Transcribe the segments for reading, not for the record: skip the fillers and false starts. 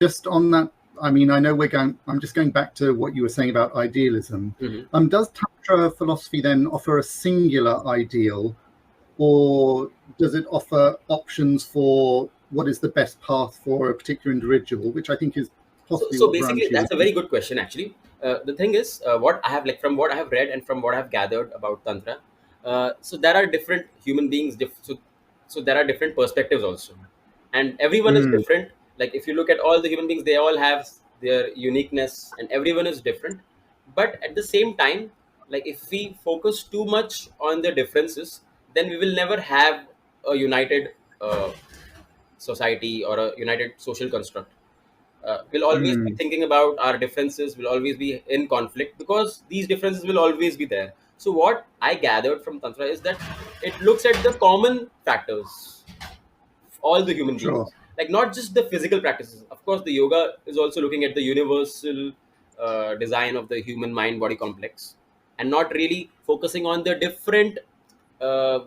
Just on that, I mean, I know I'm just going back to what you were saying about idealism. Does Tantra philosophy then offer a singular ideal, or does it offer options for what is the best path for a particular individual, which I think is possibly So what basically, Gramsci was that's a very good question. Actually, the thing is, what I have, like, from what I have read and from what I have gathered about Tantra. So there are different human beings. So there are different perspectives also, and everyone is different. Like, if you look at all the human beings, they all have their uniqueness, and everyone is different. But at the same time, like, if we focus too much on the differences, then we will never have a united society or a united social construct. We'll always be thinking about our differences, will always be in conflict, because these differences will always be there. So what I gathered from Tantra is that it looks at the common factors of all the human Sure. beings, like not just the physical practices. Of course, the yoga is also looking at the universal design of the human mind body complex, and not really focusing on the uh,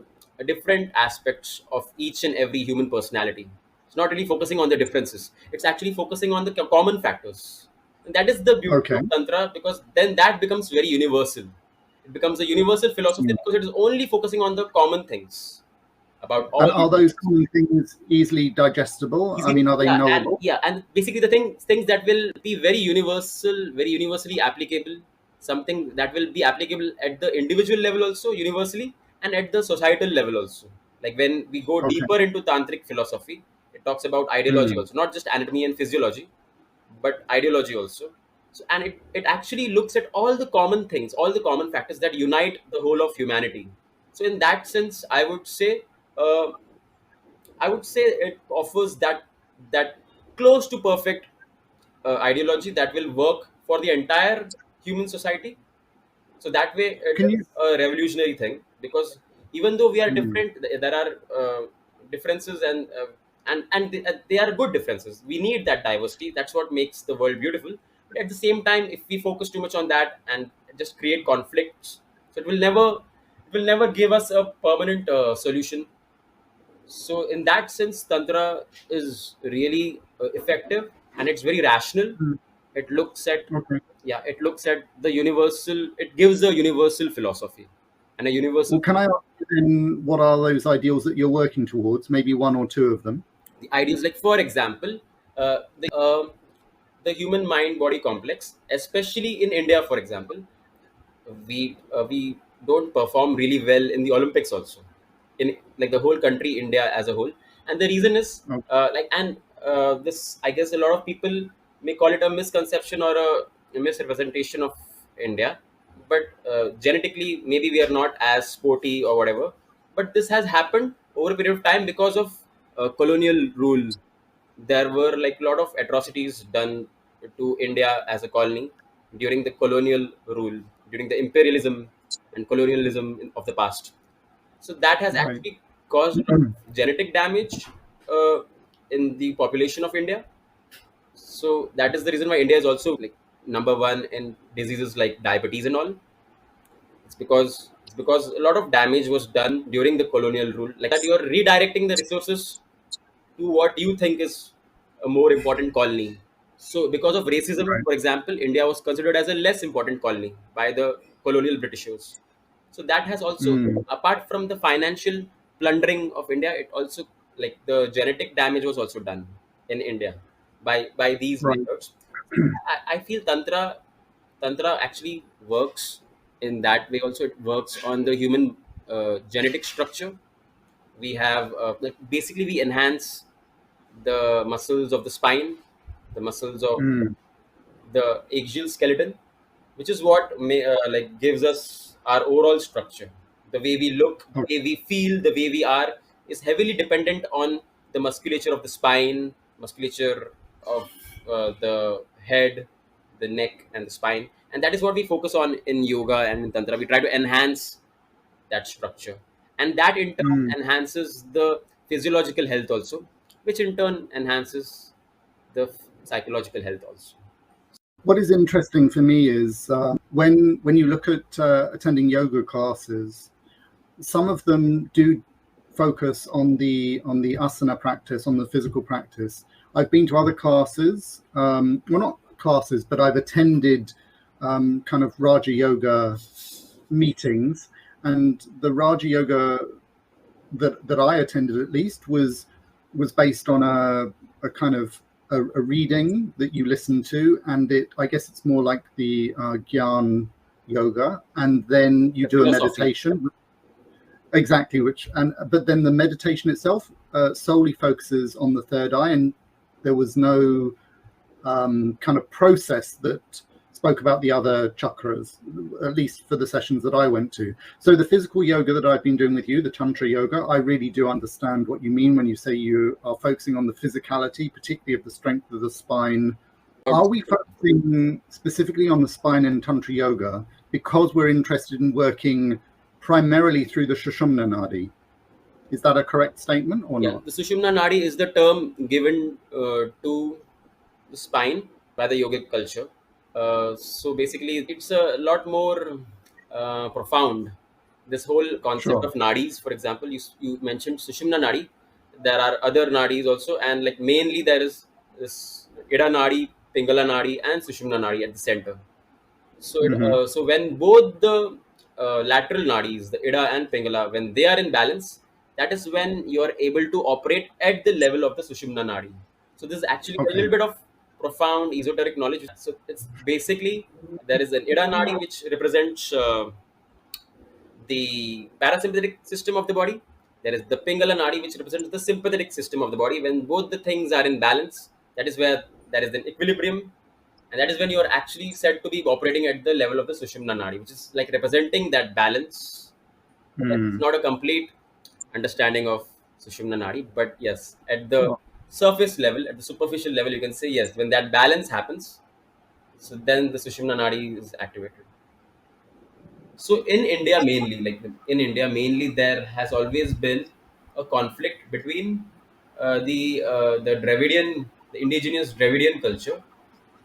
different aspects of each and every human personality. It's not really focusing on the differences. It's actually focusing on the common factors. And that is the beauty Okay. of Tantra, because then that becomes very universal. It becomes a universal philosophy because it is only focusing on the common things about all And are human those beings. common things easily digestible? I Easy, mean, are they yeah, and knowable? yeah, and basically the things that will be very universal, very universally applicable, something that will be applicable at the individual level also universally, and at the societal level also. Like, when we go Okay. deeper into tantric philosophy, it talks about ideology also, not just anatomy and physiology, but ideology also. So, and it actually looks at all the common things, all the common factors that unite the whole of humanity. So in that sense, uh, I would say it offers that close to perfect ideology that will work for the entire human society. So that way, it Can you? is a revolutionary thing, because even though we are Mm, different, there are differences, and they are good differences. We need that diversity. That's what makes the world beautiful. But at the same time, if we focus too much on that and just create conflicts, so it will never give us a permanent solution. So in that sense, Tantra is really effective, and it's very rational. mm, It looks at, okay. yeah, it looks at the universal. It gives a universal philosophy and a universal Well, can I ask you then, what are those ideals that you're working towards? Maybe one or two of them. the ideas. Like, for example, the human mind body complex, especially in India, for example, we don't perform really well in the Olympics also, in like the whole country, India as a whole. And the reason is, Oh, this, I guess, a lot of people may call it a misconception or a misrepresentation of India. But genetically, maybe we are not as sporty or whatever, but this has happened over a period of time because of colonial rule. There were like a lot of atrocities done to India as a colony during the colonial rule, during the imperialism and colonialism of the past. So that has right. actually caused a lot of genetic damage uh, in the population of India. So that is the reason why India is also like number one in diseases like diabetes and all. It's because a lot of damage was done during the colonial rule, like that you're redirecting the resources to what you think is a more important colony. So, because of racism, Right. for example, India was considered as a less important colony by the colonial Britishers. So that has also, Mm, apart from the financial plundering of India, it also, like, the genetic damage was also done in India by these right. methods. I feel Tantra actually works in that way. Also, it works on the human genetic structure. We have, like, basically we enhance the muscles of the spine, the muscles of Mm, the axial skeleton, which is what like gives us our overall structure. The way we look, okay. the way we feel, the way we are is heavily dependent on the musculature of the spine, musculature of the head, the neck, and the spine. And that is what we focus on in yoga and in Tantra. We try to enhance that structure, and that in turn Mm. enhances the physiological health also, which in turn enhances the psychological health also. What is interesting for me is when you look at attending yoga classes, some of them do focus on the asana practice, on the physical practice, I've been to other classes, well, not classes, but I've attended kind of Raja Yoga meetings, and the Raja Yoga that I attended at least was based on a kind of a reading that you listen to, and I guess it's more like the Gyan yoga, and then you The do a philosophy. meditation. Exactly, but then the meditation itself solely focuses on the third eye, and there was no kind of process that spoke about the other chakras, at least for the sessions that I went to. So the physical yoga that I've been doing with you, the Tantra yoga, I really do understand what you mean when you say you are focusing on the physicality, particularly of the strength of the spine. Are we focusing specifically on the spine in Tantra yoga because we're interested in working primarily through the Shushumna Nadi? Is that a correct statement or Yeah, not? the Sushumna Nadi is the term given to the spine by the yogic culture. So basically, it's a lot more profound. This whole concept Sure. of nadis, for example, you mentioned Sushumna Nadi. There are other nadis also, and like mainly there is this Ida Nadi, Pingala Nadi, and Sushumna Nadi at the center. Hmm. So when both the lateral nadis, the Ida and Pingala, when they are in balance, that is when you are able to operate at the level of the Sushumna Nadi. So this is actually a Okay. little bit of profound esoteric knowledge. So it's basically there is an Ida Nadi which represents the parasympathetic system of the body. There is the Pingala Nadi which represents the sympathetic system of the body. When both the things are in balance, that is where there is an equilibrium, and that is when you are actually said to be operating at the level of the Sushumna Nadi, which is like representing that balance. Again, it's Hmm. not a complete understanding of Sushumna Nadi, but yes, at the Sure. surface level, at the superficial level, you can say yes, when that balance happens, so then the Sushumna Nadi is activated. So in India mainly, there has always been a conflict between the Dravidian, the indigenous Dravidian culture,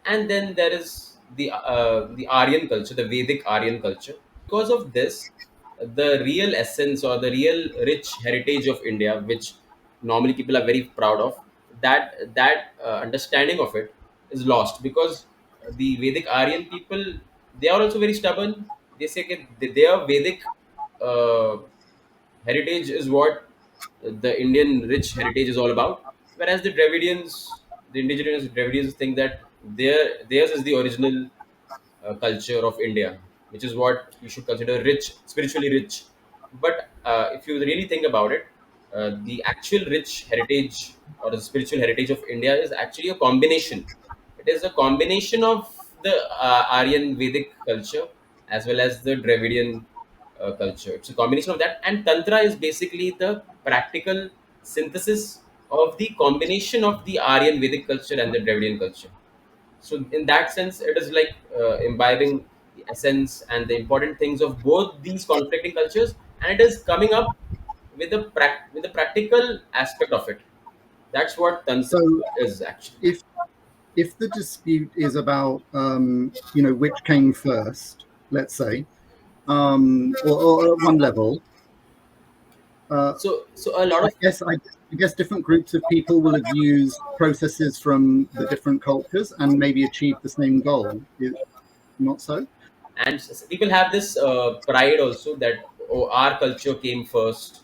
and then there is the Aryan culture, the Vedic Aryan culture. Because of this, the real essence or the real rich heritage of India, which normally people are very proud of, that understanding of it is lost because the Vedic Aryan people, they are also very stubborn. They say that their Vedic uh, heritage is what the Indian rich heritage is all about, whereas the indigenous Dravidians think that theirs is the original culture of India, which is what you should consider rich, spiritually rich. But if you really think about it, the actual rich heritage or the spiritual heritage of India is actually a combination. It is a combination of the Aryan Vedic culture as well as the Dravidian culture. It's a combination of that, and Tantra is basically the practical synthesis of the combination of the Aryan Vedic culture and the Dravidian culture. So in that sense, it is like imbibing the essence and the important things of both these conflicting cultures, and it is coming up with with the practical aspect of it. That's what Tantra So is actually. if the dispute is about which came first, let's say, or at one level, uh, So a lot I of guess I guess different groups of people will have used processes from the different cultures and maybe achieved the same goal. Not so? and people have this pride also that, oh, our culture came first,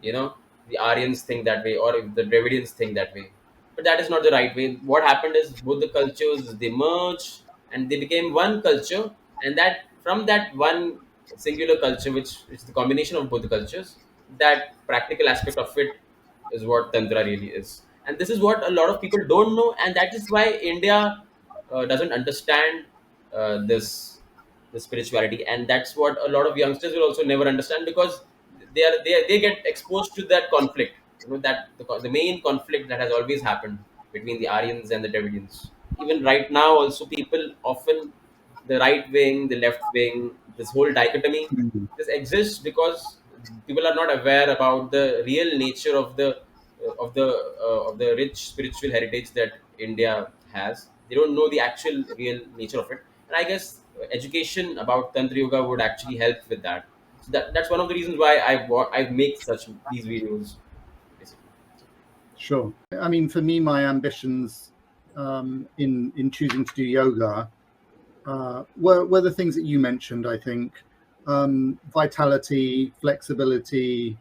you know, the Aryans think that way, or if the Dravidians think that way, but that is not the right way. What happened is both the cultures, they merged and they became one culture, and that from that one singular culture, which is the combination of both the cultures, that practical aspect of it is what Tantra really is. And this is what a lot of people don't know, and that is why India doesn't understand this the spirituality, and that's what a lot of youngsters will also never understand because they get exposed to that conflict. You know that the main conflict that has always happened between the Aryans and the Dravidians. Even right now, also people often the right wing, the left wing, this whole dichotomy, Mm. this exists because people are not aware about the real nature of the rich spiritual heritage that India has. They don't know the actual real nature of it, and I guess education about Tantra Yoga would actually help with that. So that's one of the reasons why I make such these videos, basically. Sure. I mean, for me, my ambitions in choosing to do yoga were the things that you mentioned. I think vitality, flexibility,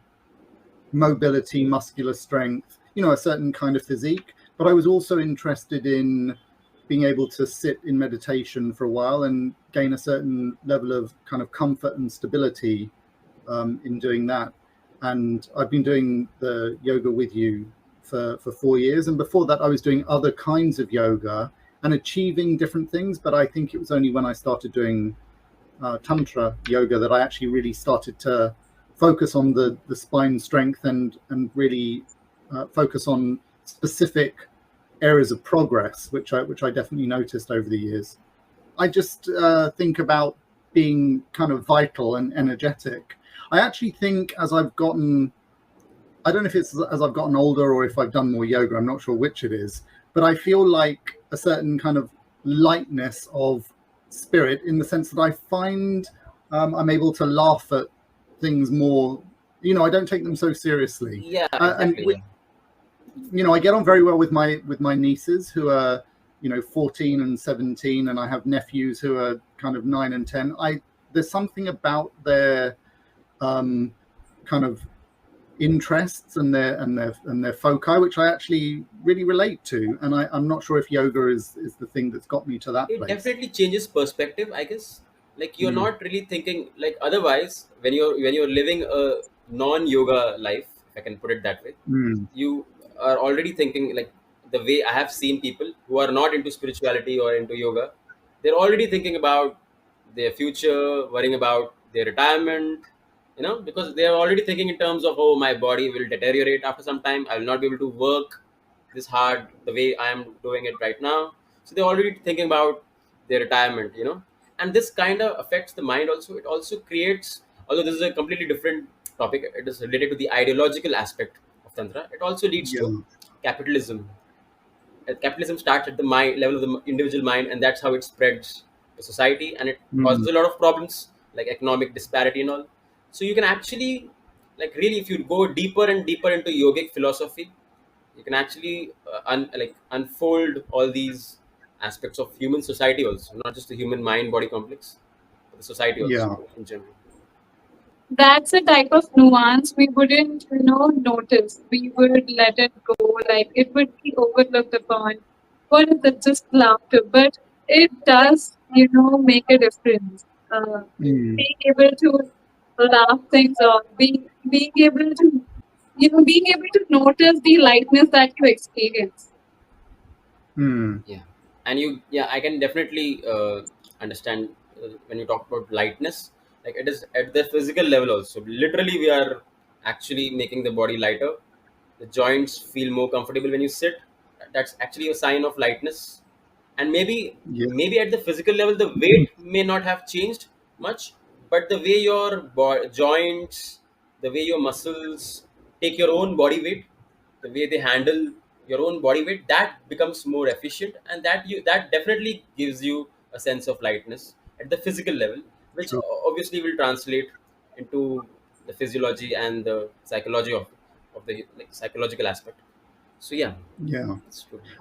mobility, muscular strength. You know, a certain kind of physique. But I was also interested in being able to sit in meditation for a while and gain a certain level of kind of comfort and stability in doing that. And I've been doing the yoga with you for 4 years. And before that, I was doing other kinds of yoga and achieving different things. But I think it was only when I started doing Tantra yoga that I actually really started to focus on the spine strength and really focus on specific areas of progress, which I definitely noticed over the years. I just think about being kind of vital and energetic. I actually think as I've gotten, I don't know if it's as I've gotten older or if I've done more yoga, I'm not sure which it is, but I feel like a certain kind of lightness of spirit in the sense that I find I'm able to laugh at things more. You know, I don't take them so seriously. Yeah, And exactly. you know, I get on very well with my nieces who are, you know, 14 and 17, and I have nephews who are kind of 9 and 10. There's something about their kind of interests and their foci which I actually really relate to, and I'm not sure if yoga is the thing that's got me to that It place. definitely changes perspective, I guess. Like you're Mm. not really thinking like otherwise when you're living a non-yoga life, if I can put it that way, Mm. you are already thinking like the way I have seen people who are not into spirituality or into yoga, they're already thinking about their future, worrying about their retirement, because they are already thinking in terms of, oh, my body will deteriorate after some time. I will not be able to work this hard the way I am doing it right now. So they're already thinking about their retirement. And this kind of affects the mind also. It also creates, although this is a completely different topic, it is related to the ideological aspect of Tantra. It also leads Yeah. to capitalism. Capitalism starts at the mind level of the individual mind, and that's how it spreads to society, and it causes Mm. a lot of problems like economic disparity and all. So you can actually, like, really, if you go deeper and deeper into yogic philosophy, you can actually unfold all these aspects of human society also, not just the human mind body complex, but the society also Yeah. in general. That's a type of nuance we wouldn't, notice. We would let it go, like it would be overlooked upon. What is it? Just laughter. But it does, make a difference. Mm. Being able to laugh things off, being able to, being able to notice the lightness that you experience. Mm. Yeah, and yeah, I can definitely understand when you talk about lightness. Like it is at the physical level also. Literally, we are actually making the body lighter. The joints feel more comfortable when you sit. That's actually a sign of lightness. And Yeah. maybe at the physical level, the weight may not have changed much, but the way your joints, the way your muscles take your own body weight, the way they handle your own body weight, that becomes more efficient, and that definitely gives you a sense of lightness at the physical level, which Sure. obviously will translate into the physiology and the psychology of the like psychological aspect. So yeah, Yeah. it's true.